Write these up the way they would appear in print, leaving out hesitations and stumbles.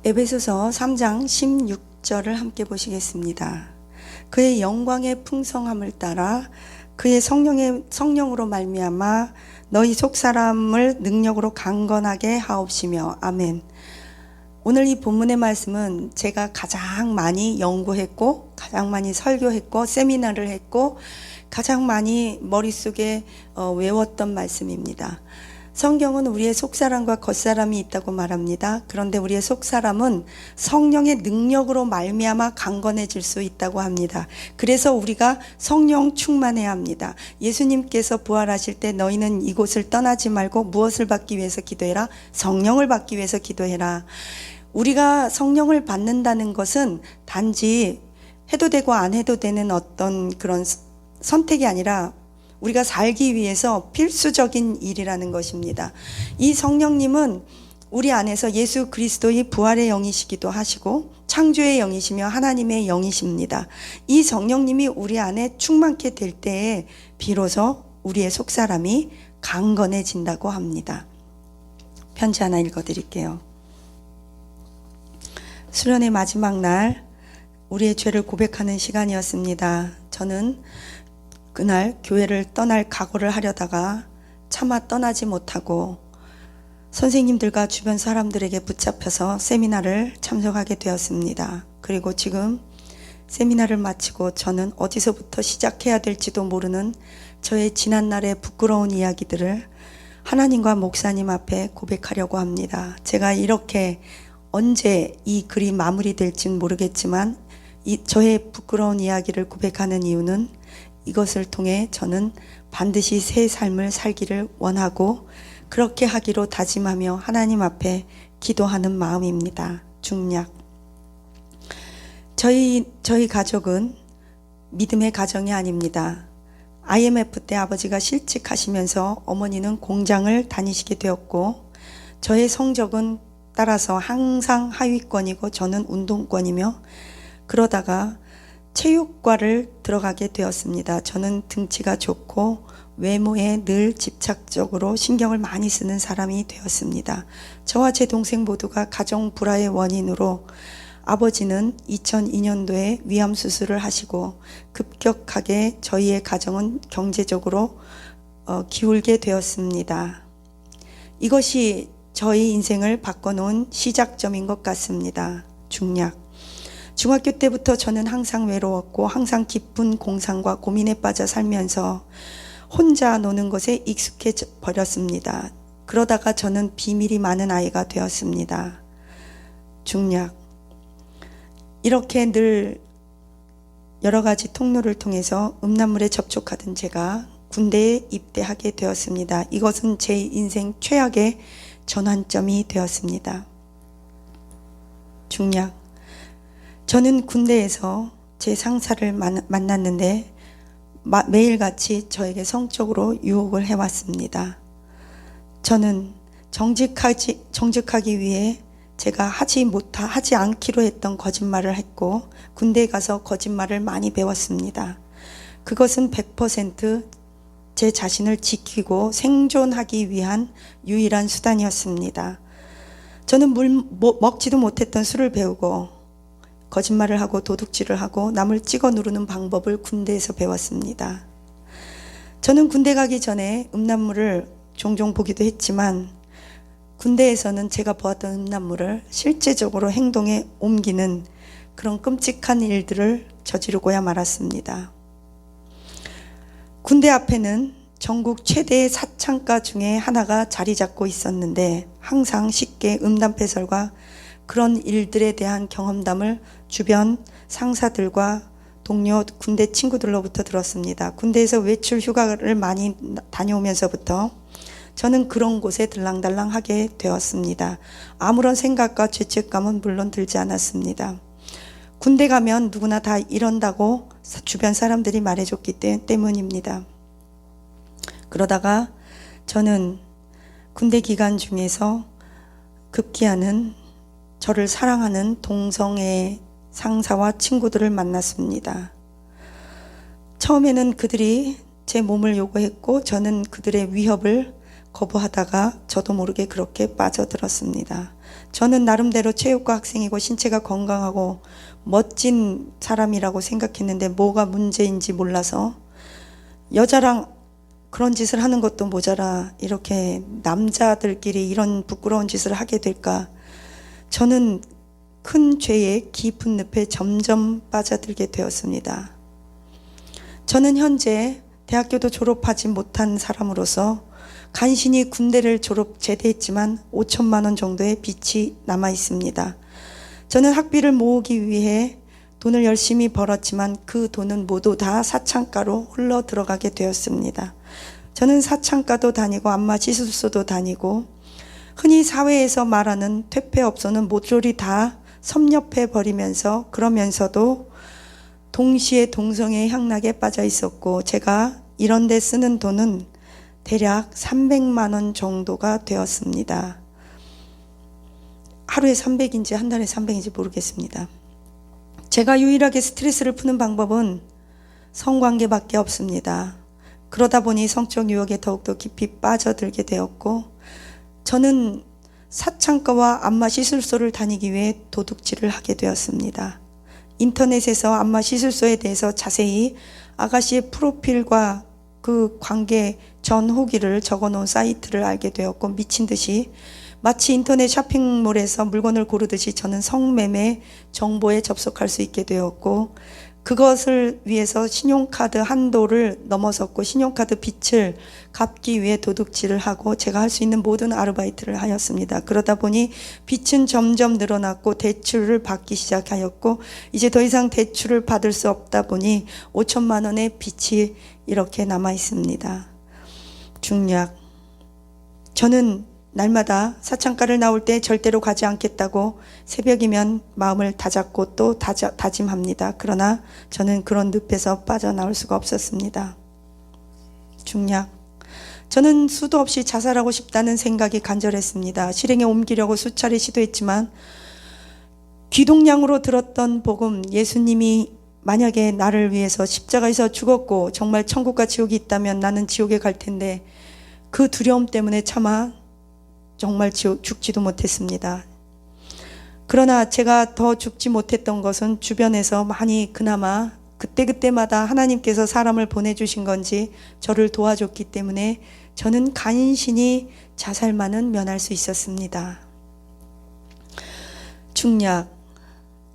에베소서 3장 16절을 함께 보시겠습니다. 그의 영광의 풍성함을 따라 그의 성령으로 말미암아 너희 속사람을 능력으로 강건하게 하옵시며. 아멘. 오늘 이 본문의 말씀은 제가 가장 많이 연구했고 가장 많이 설교했고 세미나를 했고 가장 많이 머릿속에 외웠던 말씀입니다. 성경은 우리의 속사람과 겉사람이 있다고 말합니다. 그런데 우리의 속사람은 성령의 능력으로 말미암아 강건해질 수 있다고 합니다. 그래서 우리가 성령 충만해야 합니다. 예수님께서 부활하실 때 너희는 이곳을 떠나지 말고 무엇을 받기 위해서 기도해라? 성령을 받기 위해서 기도해라. 우리가 성령을 받는다는 것은 단지 해도 되고 안 해도 되는 어떤 그런 선택이 아니라 우리가 살기 위해서 필수적인 일이라는 것입니다. 이 성령님은 우리 안에서 예수 그리스도의 부활의 영이시기도 하시고 창조의 영이시며 하나님의 영이십니다. 이 성령님이 우리 안에 충만케 될 때에 비로소 우리의 속사람이 강건해진다고 합니다. 편지 하나 읽어드릴게요. 수련의 마지막 날 우리의 죄를 고백하는 시간이었습니다. 저는 그날 교회를 떠날 각오를 하려다가 차마 떠나지 못하고 선생님들과 주변 사람들에게 붙잡혀서 세미나를 참석하게 되었습니다. 그리고 지금 세미나를 마치고 저는 어디서부터 시작해야 될지도 모르는 저의 지난날의 부끄러운 이야기들을 하나님과 목사님 앞에 고백하려고 합니다. 제가 이렇게 언제 이 글이 마무리될지는 모르겠지만 저의 부끄러운 이야기를 고백하는 이유는 이것을 통해 저는 반드시 새 삶을 살기를 원하고 그렇게 하기로 다짐하며 하나님 앞에 기도하는 마음입니다. 중략. 저희 가족은 믿음의 가정이 아닙니다. IMF 때 아버지가 실직하시면서 어머니는 공장을 다니시게 되었고 저의 성적은 따라서 항상 하위권이고 저는 운동권이며 그러다가 체육과를 들어가게 되었습니다. 저는 등치가 좋고 외모에 늘 집착적으로 신경을 많이 쓰는 사람이 되었습니다. 저와 제 동생 모두가 가정 불화의 원인으로 아버지는 2002년도에 위암 수술을 하시고 급격하게 저희의 가정은 경제적으로 기울게 되었습니다. 이것이 저희 인생을 바꿔놓은 시작점인 것 같습니다. 중략. 중학교 때부터 저는 항상 외로웠고 항상 깊은 공상과 고민에 빠져 살면서 혼자 노는 것에 익숙해져 버렸습니다. 그러다가 저는 비밀이 많은 아이가 되었습니다. 중략. 이렇게 늘 여러 가지 통로를 통해서 음란물에 접촉하던 제가 군대에 입대하게 되었습니다. 이것은 제 인생 최악의 전환점이 되었습니다. 중략. 저는 군대에서 제 상사를 만났는데 매일같이 저에게 성적으로 유혹을 해왔습니다. 저는 정직하기 위해 제가 하지 않기로 했던 거짓말을 했고 군대에 가서 거짓말을 많이 배웠습니다. 그것은 100% 제 자신을 지키고 생존하기 위한 유일한 수단이었습니다. 저는 먹지도 못했던 술을 배우고 거짓말을 하고 도둑질을 하고 남을 찍어 누르는 방법을 군대에서 배웠습니다. 저는 군대 가기 전에 음란물을 종종 보기도 했지만 군대에서는 제가 보았던 음란물을 실제적으로 행동에 옮기는 그런 끔찍한 일들을 저지르고야 말았습니다. 군대 앞에는 전국 최대의 사창가 중에 하나가 자리 잡고 있었는데 항상 쉽게 음담패설과 그런 일들에 대한 경험담을 주변 상사들과 동료 군대 친구들로부터 들었습니다. 군대에서 외출 휴가를 많이 다녀오면서부터 저는 그런 곳에 들랑달랑하게 되었습니다. 아무런 생각과 죄책감은 물론 들지 않았습니다. 군대 가면 누구나 다 이런다고 주변 사람들이 말해줬기 때문입니다. 그러다가 저는 군대 기간 중에서 급기야는 저를 사랑하는 동성애 상사와 친구들을 만났습니다. 처음에는 그들이 제 몸을 요구했고 저는 그들의 위협을 거부하다가 저도 모르게 그렇게 빠져들었습니다. 저는 나름대로 체육과 학생이고 신체가 건강하고 멋진 사람이라고 생각했는데 뭐가 문제인지 몰라서 여자랑 그런 짓을 하는 것도 모자라 이렇게 남자들끼리 이런 부끄러운 짓을 하게 될까. 저는 큰 죄의 깊은 늪에 점점 빠져들게 되었습니다. 저는 현재 대학교도 졸업하지 못한 사람으로서 간신히 군대를 제대했지만 5천만 원 정도의 빚이 남아 있습니다. 저는 학비를 모으기 위해 돈을 열심히 벌었지만 그 돈은 모두 다 사창가로 흘러 들어가게 되었습니다. 저는 사창가도 다니고 안마 시술소도 다니고 흔히 사회에서 말하는 퇴폐업소는 모조리 다 섭렵해 버리면서 그러면서도 동시에 동성애 향락에 빠져 있었고 제가 이런 데 쓰는 돈은 대략 300만 원 정도가 되었습니다. 하루에 300인지 한 달에 300인지 모르겠습니다. 제가 유일하게 스트레스를 푸는 방법은 성관계밖에 없습니다. 그러다 보니 성적 유혹에 더욱더 깊이 빠져들게 되었고 저는 사창가와 안마 시술소를 다니기 위해 도둑질을 하게 되었습니다. 인터넷에서 안마 시술소에 대해서 자세히 아가씨의 프로필과 그 관계 전 후기를 적어놓은 사이트를 알게 되었고 미친 듯이 마치 인터넷 쇼핑몰에서 물건을 고르듯이 저는 성매매 정보에 접속할 수 있게 되었고 그것을 위해서 신용카드 한도를 넘어섰고 신용카드 빚을 갚기 위해 도둑질을 하고 제가 할 수 있는 모든 아르바이트를 하였습니다. 그러다 보니 빚은 점점 늘어났고 대출을 받기 시작하였고 이제 더 이상 대출을 받을 수 없다 보니 5천만 원의 빚이 이렇게 남아 있습니다. 중략. 저는 날마다 사창가를 나올 때 절대로 가지 않겠다고 새벽이면 마음을 다잡고 또 다짐합니다. 그러나 저는 그런 늪에서 빠져나올 수가 없었습니다. 중략. 저는 수도 없이 자살하고 싶다는 생각이 간절했습니다. 실행에 옮기려고 수차례 시도했지만 귀동냥으로 들었던 복음, 예수님이 만약에 나를 위해서 십자가에서 죽었고 정말 천국과 지옥이 있다면 나는 지옥에 갈 텐데 그 두려움 때문에 차마 정말 죽지도 못했습니다. 그러나 제가 더 죽지 못했던 것은 주변에서 많이 그나마 그때그때마다 하나님께서 사람을 보내주신 건지 저를 도와줬기 때문에 저는 간신히 자살만은 면할 수 있었습니다. 중략.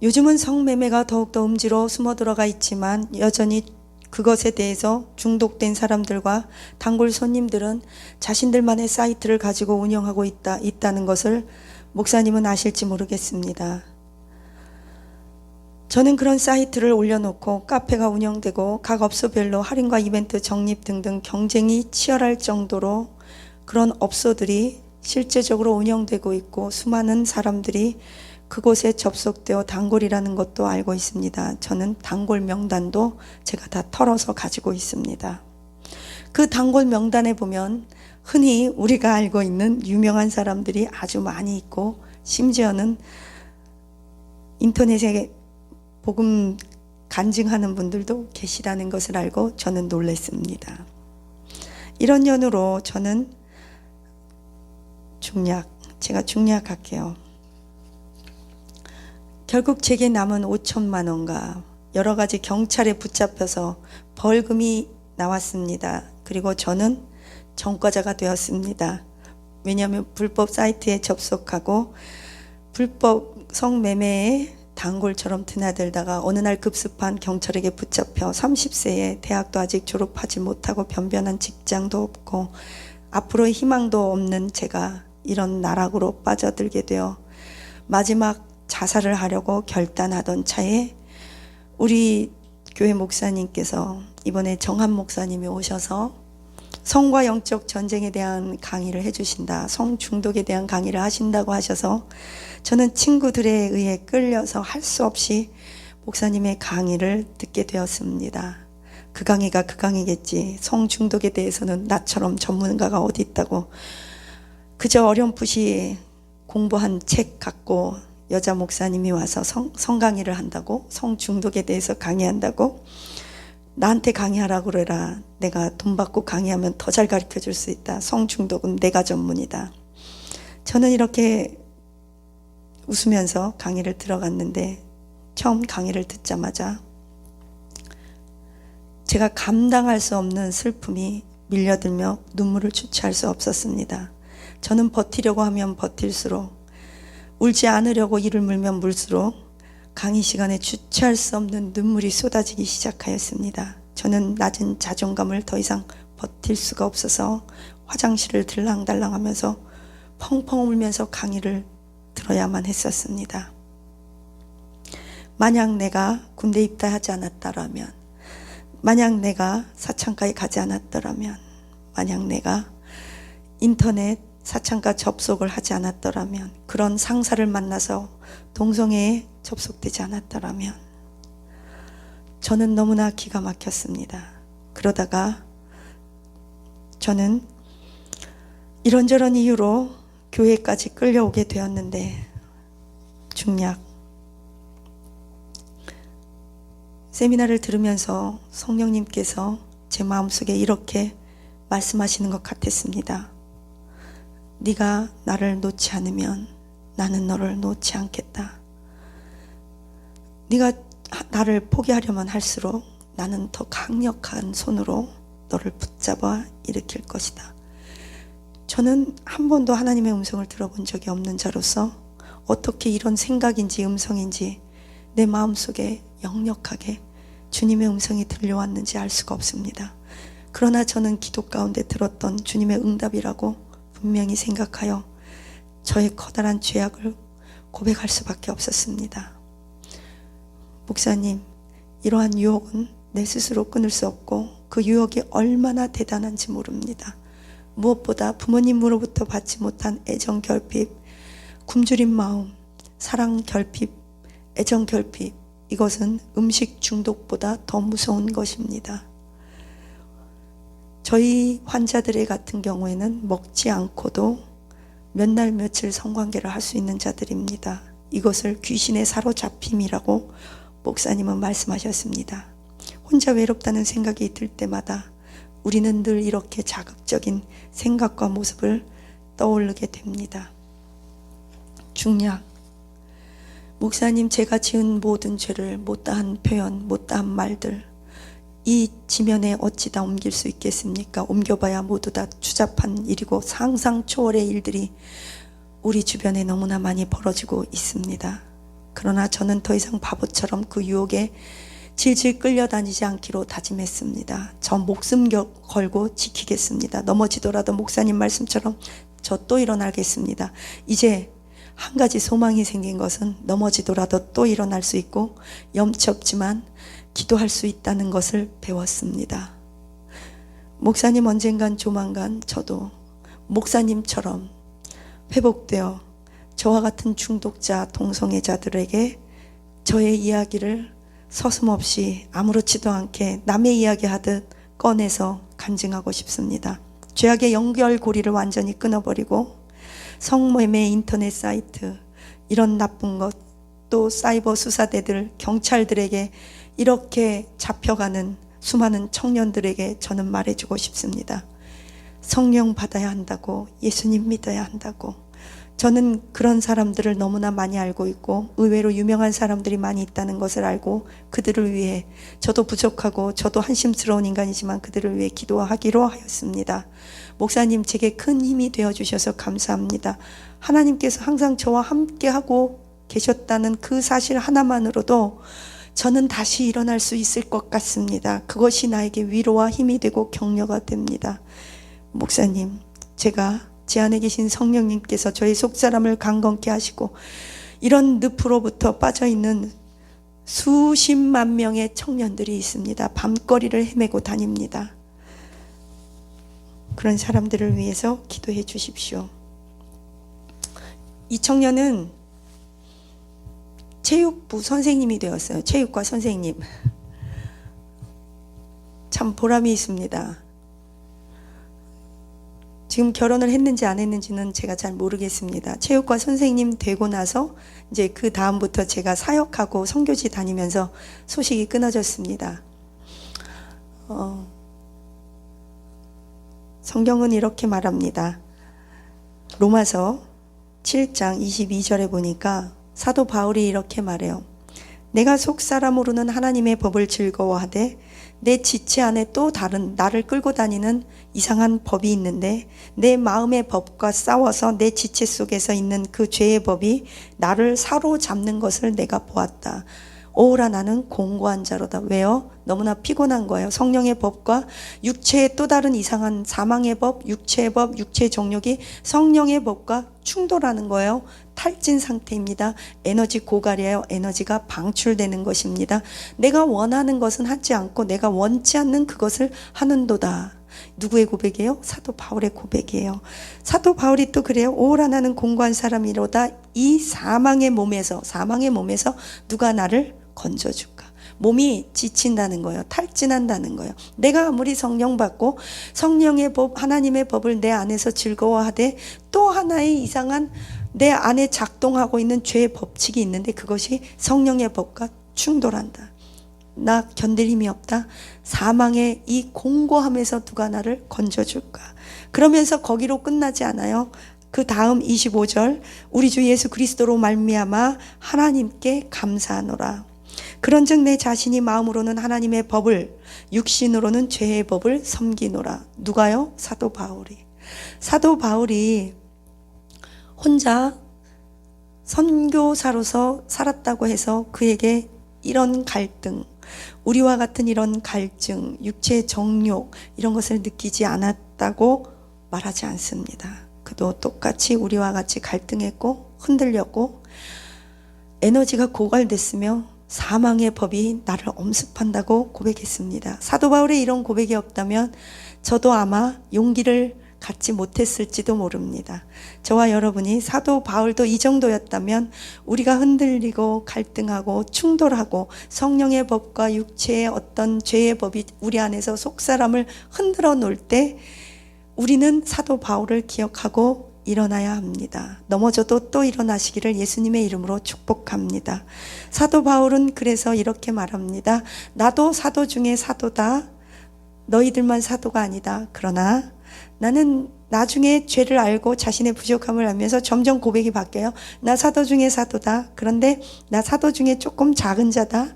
요즘은 성매매가 더욱더 음지로 숨어 들어가 있지만 여전히 그것에 대해서 중독된 사람들과 단골 손님들은 자신들만의 사이트를 가지고 운영하고 있다는 것을 목사님은 아실지 모르겠습니다. 저는 그런 사이트를 올려놓고 카페가 운영되고 각 업소별로 할인과 이벤트 적립 등등 경쟁이 치열할 정도로 그런 업소들이 실제적으로 운영되고 있고 수많은 사람들이 그곳에 접속되어 단골이라는 것도 알고 있습니다. 저는 단골 명단도 제가 다 털어서 가지고 있습니다. 그 단골 명단에 보면 흔히 우리가 알고 있는 유명한 사람들이 아주 많이 있고 심지어는 인터넷에 복음 간증하는 분들도 계시다는 것을 알고 저는 놀랐습니다. 이런 연으로 저는 제가 중략할게요. 결국 제게 남은 5천만 원과 여러 가지 경찰에 붙잡혀서 벌금이 나왔습니다. 그리고 저는 전과자가 되었습니다. 왜냐하면 불법 사이트에 접속하고 불법 성매매에 단골처럼 드나들다가 어느 날 급습한 경찰에게 붙잡혀 30세에 대학도 아직 졸업하지 못하고 변변한 직장도 없고 앞으로의 희망도 없는 제가 이런 나락으로 빠져들게 되어 마지막 자살을 하려고 결단하던 차에 우리 교회 목사님께서 이번에 정한 목사님이 오셔서 성과 영적 전쟁에 대한 강의를 해주신다. 성 중독에 대한 강의를 하신다고 하셔서 저는 친구들에 의해 끌려서 할 수 없이 목사님의 강의를 듣게 되었습니다. 그 강의가 그 강의겠지. 성 중독에 대해서는 나처럼 전문가가 어디 있다고. 그저 어렴풋이 공부한 책 갖고 여자 목사님이 와서 성 강의를 한다고, 성 중독에 대해서 강의한다고. 나한테 강의하라고 그래라. 내가 돈 받고 강의하면 더 잘 가르쳐 줄 수 있다. 성중독은 내가 전문이다. 저는 이렇게 웃으면서 강의를 들어갔는데 처음 강의를 듣자마자 제가 감당할 수 없는 슬픔이 밀려들며 눈물을 주체할 수 없었습니다. 저는 버티려고 하면 버틸수록, 울지 않으려고 이를 물면 물수록 강의 시간에 주체할 수 없는 눈물이 쏟아지기 시작하였습니다. 저는 낮은 자존감을 더 이상 버틸 수가 없어서 화장실을 들랑달랑하면서 펑펑 울면서 강의를 들어야만 했었습니다. 만약 내가 군대 입대하지 않았다라면, 만약 내가 사창가에 가지 않았더라면, 만약 내가 인터넷 사창가 접속을 하지 않았더라면, 그런 상사를 만나서 동성애에 접속되지 않았더라면, 저는 너무나 기가 막혔습니다. 그러다가 저는 이런저런 이유로 교회까지 끌려오게 되었는데, 중략 세미나를 들으면서 성령님께서 제 마음속에 이렇게 말씀하시는 것 같았습니다. 네가 나를 놓지 않으면 나는 너를 놓지 않겠다. 네가 나를 포기하려면 할수록 나는 더 강력한 손으로 너를 붙잡아 일으킬 것이다. 저는 한 번도 하나님의 음성을 들어본 적이 없는 자로서 어떻게 이런 생각인지 음성인지 내 마음속에 역력하게 주님의 음성이 들려왔는지 알 수가 없습니다. 그러나 저는 기도 가운데 들었던 주님의 응답이라고 분명히 생각하여 저의 커다란 죄악을 고백할 수밖에 없었습니다. 목사님, 이러한 유혹은 내 스스로 끊을 수 없고 그 유혹이 얼마나 대단한지 모릅니다. 무엇보다 부모님으로부터 받지 못한 애정 결핍, 굶주린 마음, 사랑 결핍, 애정 결핍, 이것은 음식 중독보다 더 무서운 것입니다. 저희 환자들의 같은 경우에는 먹지 않고도 몇 날 며칠 성관계를 할 수 있는 자들입니다. 이것을 귀신의 사로잡힘이라고 목사님은 말씀하셨습니다. 혼자 외롭다는 생각이 들 때마다 우리는 늘 이렇게 자극적인 생각과 모습을 떠올리게 됩니다. 중략, 목사님, 제가 지은 모든 죄를 못다한 표현, 못다한 말들, 이 지면에 어찌 다 옮길 수 있겠습니까? 옮겨봐야 모두 다 추잡한 일이고 상상 초월의 일들이 우리 주변에 너무나 많이 벌어지고 있습니다. 그러나 저는 더 이상 바보처럼 그 유혹에 질질 끌려다니지 않기로 다짐했습니다. 저 목숨 걸고 지키겠습니다. 넘어지더라도 목사님 말씀처럼 저 또 일어나겠습니다. 이제 한 가지 소망이 생긴 것은 넘어지더라도 또 일어날 수 있고 염치 없지만 기도할 수 있다는 것을 배웠습니다. 목사님 언젠간 조만간 저도 목사님처럼 회복되어 저와 같은 중독자 동성애자들에게 저의 이야기를 서슴없이 아무렇지도 않게 남의 이야기하듯 꺼내서 간증하고 싶습니다. 죄악의 연결고리를 완전히 끊어버리고 성매매 인터넷 사이트, 이런 나쁜 것, 또 사이버 수사대들, 경찰들에게 이렇게 잡혀가는 수많은 청년들에게 저는 말해주고 싶습니다. 성령 받아야 한다고, 예수님 믿어야 한다고. 저는 그런 사람들을 너무나 많이 알고 있고 의외로 유명한 사람들이 많이 있다는 것을 알고 그들을 위해, 저도 부족하고 저도 한심스러운 인간이지만 그들을 위해 기도하기로 하였습니다. 목사님, 제게 큰 힘이 되어주셔서 감사합니다. 하나님께서 항상 저와 함께하고 계셨다는 그 사실 하나만으로도 저는 다시 일어날 수 있을 것 같습니다. 그것이 나에게 위로와 힘이 되고 격려가 됩니다. 목사님, 제가 제 안에 계신 성령님께서 저희 속사람을 강건케 하시고 이런 늪으로부터 빠져있는 수십만 명의 청년들이 있습니다. 밤거리를 헤매고 다닙니다. 그런 사람들을 위해서 기도해 주십시오. 이 청년은 체육부 선생님이 되었어요. 체육과 선생님. 참 보람이 있습니다. 지금 결혼을 했는지 안 했는지는 제가 잘 모르겠습니다. 체육과 선생님 되고 나서 이제 그 다음부터 제가 사역하고 선교지 다니면서 소식이 끊어졌습니다. 성경은 이렇게 말합니다. 로마서 7장 22절에 보니까 사도 바울이 이렇게 말해요. 내가 속사람으로는 하나님의 법을 즐거워하되 내 지체 안에 또 다른 나를 끌고 다니는 이상한 법이 있는데 내 마음의 법과 싸워서 내 지체 속에서 있는 그 죄의 법이 나를 사로잡는 것을 내가 보았다. 오라 나는 공고한 자로다. 왜요? 너무나 피곤한 거예요. 성령의 법과 육체의 또 다른 이상한 사망의 법, 육체의 법, 육체의 정욕이 성령의 법과 충돌하는 거예요. 탈진 상태입니다. 에너지 고갈이에요. 에너지가 방출되는 것입니다. 내가 원하는 것은 하지 않고 내가 원치 않는 그것을 하는도다. 누구의 고백이에요? 사도 바울의 고백이에요. 사도 바울이 또 그래요. 오라 나는 공고한 사람이로다. 이 사망의 몸에서 누가 나를 건져줄까? 몸이 지친다는 거예요. 탈진한다는 거예요. 내가 아무리 성령 받고 성령의 법, 하나님의 법을 내 안에서 즐거워하되 또 하나의 이상한 내 안에 작동하고 있는 죄의 법칙이 있는데 그것이 성령의 법과 충돌한다. 나 견딜 힘이 없다. 사망의 이 공고함에서 누가 나를 건져줄까? 그러면서 거기로 끝나지 않아요. 그 다음 25절 우리 주 예수 그리스도로 말미암아 하나님께 감사하노라. 그런즉 내 자신이 마음으로는 하나님의 법을 육신으로는 죄의 법을 섬기노라. 누가요? 사도 바울이. 사도 바울이 혼자 선교사로서 살았다고 해서 그에게 이런 갈등, 우리와 같은 이런 갈증, 육체의 정욕 이런 것을 느끼지 않았다고 말하지 않습니다. 그도 똑같이 우리와 같이 갈등했고 흔들렸고 에너지가 고갈됐으며 사망의 법이 나를 엄습한다고 고백했습니다. 사도 바울의 이런 고백이 없다면 저도 아마 용기를 갖지 못했을지도 모릅니다. 저와 여러분이 사도 바울도 이 정도였다면 우리가 흔들리고 갈등하고 충돌하고 성령의 법과 육체의 어떤 죄의 법이 우리 안에서 속사람을 흔들어 놓을 때 우리는 사도 바울을 기억하고 일어나야 합니다. 넘어져도 또 일어나시기를 예수님의 이름으로 축복합니다. 사도 바울은 그래서 이렇게 말합니다. 나도 사도 중에 사도다. 너희들만 사도가 아니다. 그러나 나는 나중에 죄를 알고 자신의 부족함을 알면서 점점 고백이 바뀌어요. 나 사도 중에 사도다. 그런데 나 사도 중에 조금 작은 자다.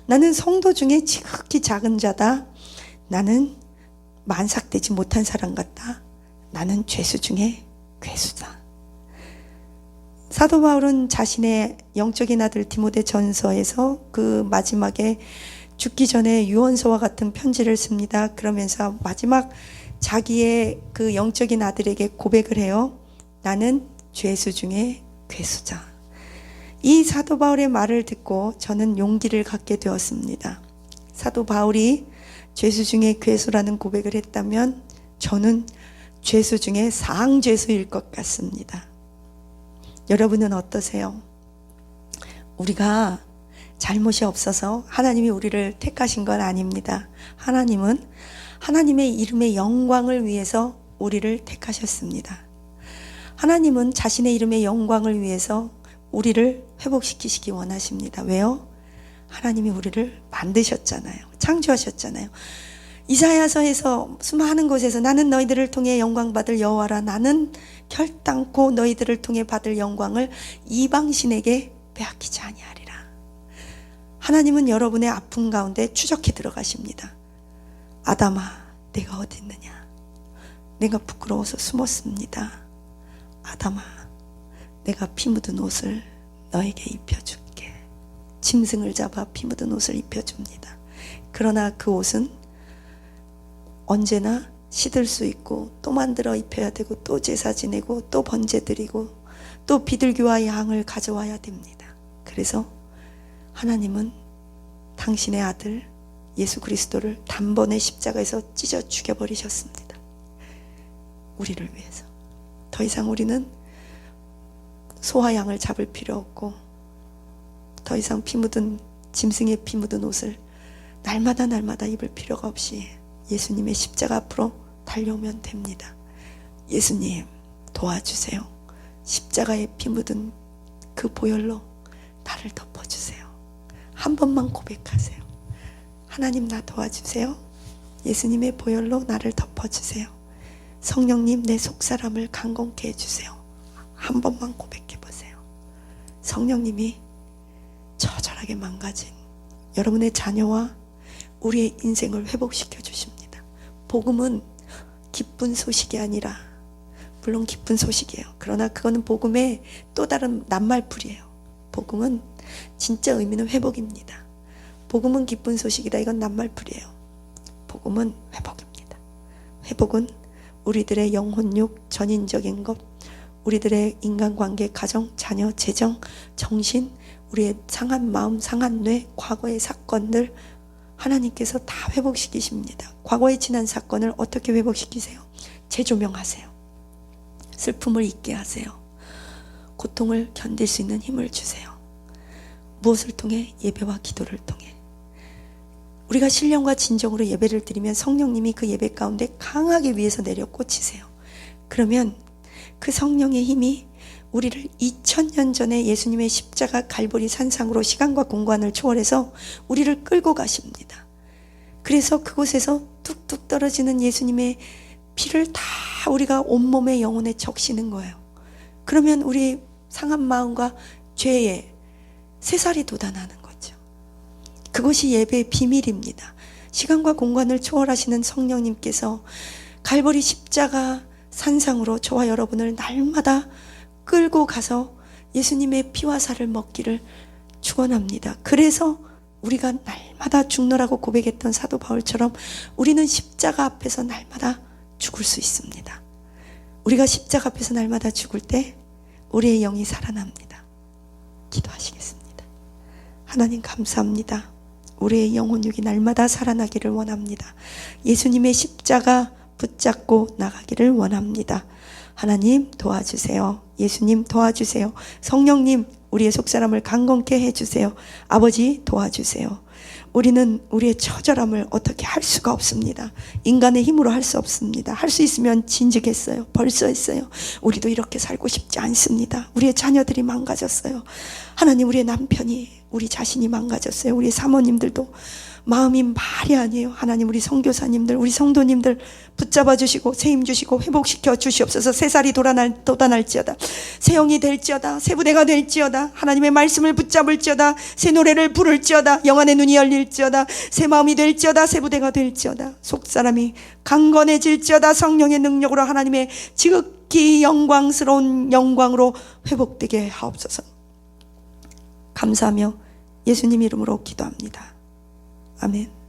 나는 성도 중에 지극히 작은 자다. 나는 만삭되지 못한 사람 같다. 나는 죄수 중에 괴수다. 사도 바울은 자신의 영적인 아들 디모데 전서에서 그 마지막에 죽기 전에 유언서와 같은 편지를 씁니다. 그러면서 마지막 자기의 그 영적인 아들에게 고백을 해요. 나는 죄수 중에 괴수자. 이 사도 바울의 말을 듣고 저는 용기를 갖게 되었습니다. 사도 바울이 죄수 중에 괴수라는 고백을 했다면 저는 죄수 중에 상죄수일 것 같습니다. 여러분은 어떠세요? 우리가 잘못이 없어서 하나님이 우리를 택하신 건 아닙니다. 하나님은 하나님의 이름의 영광을 위해서 우리를 택하셨습니다. 하나님은 자신의 이름의 영광을 위해서 우리를 회복시키시기 원하십니다. 왜요? 하나님이 우리를 만드셨잖아요. 창조하셨잖아요. 이사야서에서 수많은 곳에서 나는 너희들을 통해 영광 받을 여호와라. 나는 결단코 너희들을 통해 받을 영광을 이방신에게 빼앗기지 아니하리라. 하나님은 여러분의 아픔 가운데 추적해 들어가십니다. 아담아, 내가 어디 있느냐? 내가 부끄러워서 숨었습니다. 아담아, 내가 피 묻은 옷을 너에게 입혀줄게. 짐승을 잡아 피 묻은 옷을 입혀줍니다. 그러나 그 옷은 언제나 시들 수 있고 또 만들어 입혀야 되고 또 제사 지내고 또 번제 드리고 또 비둘기와 양을 가져와야 됩니다. 그래서 하나님은 당신의 아들 예수 그리스도를 단번에 십자가에서 찢어 죽여버리셨습니다. 우리를 위해서. 더 이상 우리는 소와 양을 잡을 필요 없고 더 이상 피 묻은 짐승의 피 묻은 옷을 날마다 입을 필요가 없이 예수님의 십자가 앞으로 달려오면 됩니다. 예수님 도와주세요. 십자가에 피 묻은 그 보혈로 나를 덮어주세요. 한 번만 고백하세요. 하나님 나 도와주세요. 예수님의 보혈로 나를 덮어주세요. 성령님, 내 속사람을 강건케 해주세요. 한 번만 고백해 보세요. 성령님이 처절하게 망가진 여러분의 자녀와 우리의 인생을 회복시켜 주십니다. 복음은 기쁜 소식이 아니라, 물론 기쁜 소식이에요. 그러나 그거는 복음의 또 다른 낱말풀이에요. 복음은 진짜 의미는 회복입니다. 복음은 기쁜 소식이다, 이건 낱말풀이에요. 복음은 회복입니다. 회복은 우리들의 영혼육, 전인적인 것, 우리들의 인간관계, 가정, 자녀, 재정, 정신, 우리의 상한 마음, 상한 뇌, 과거의 사건들 하나님께서 다 회복시키십니다. 과거에 지난 사건을 어떻게 회복시키세요? 재조명하세요. 슬픔을 잊게 하세요. 고통을 견딜 수 있는 힘을 주세요. 무엇을 통해? 예배와 기도를 통해. 우리가 신령과 진정으로 예배를 드리면 성령님이 그 예배 가운데 강하게 위에서 내려 꽂히세요. 그러면 그 성령의 힘이 우리를 2000년 전에 예수님의 십자가 갈보리 산상으로 시간과 공간을 초월해서 우리를 끌고 가십니다. 그래서 그곳에서 뚝뚝 떨어지는 예수님의 피를 다 우리가 온몸에 영혼에 적시는 거예요. 그러면 우리 상한 마음과 죄에 새살이 돋아나는 거죠. 그것이 예배의 비밀입니다. 시간과 공간을 초월하시는 성령님께서 갈보리 십자가 산상으로 저와 여러분을 날마다 끌고 가서 예수님의 피와 살을 먹기를 축원합니다. 그래서 우리가 날마다 죽노라고 고백했던 사도 바울처럼 우리는 십자가 앞에서 날마다 죽을 수 있습니다. 우리가 십자가 앞에서 날마다 죽을 때 우리의 영이 살아납니다. 기도하시겠습니다. 하나님 감사합니다. 우리의 영혼육이 날마다 살아나기를 원합니다. 예수님의 십자가 붙잡고 나가기를 원합니다. 하나님 도와주세요. 예수님 도와주세요. 성령님, 우리의 속사람을 강건케 해주세요. 아버지 도와주세요. 우리는 우리의 처절함을 어떻게 할 수가 없습니다. 인간의 힘으로 할 수 없습니다. 할 수 있으면 진즉했어요. 벌써 했어요. 우리도 이렇게 살고 싶지 않습니다. 우리의 자녀들이 망가졌어요. 하나님, 우리의 남편이, 우리 자신이 망가졌어요. 우리 사모님들도 마음이 말이 아니에요. 하나님, 우리 선교사님들, 우리 성도님들 붙잡아 주시고 새 힘 주시고 회복시켜 주시옵소서. 새 살이 돋아날지어다. 새 영이 될지어다. 새 부대가 될지어다. 하나님의 말씀을 붙잡을지어다. 새 노래를 부를지어다. 영안의 눈이 열릴지어다. 새 마음이 될지어다. 새 부대가 될지어다. 속사람이 강건해질지어다. 성령의 능력으로 하나님의 지극히 영광스러운 영광으로 회복되게 하옵소서. 감사하며 예수님 이름으로 기도합니다. 아멘.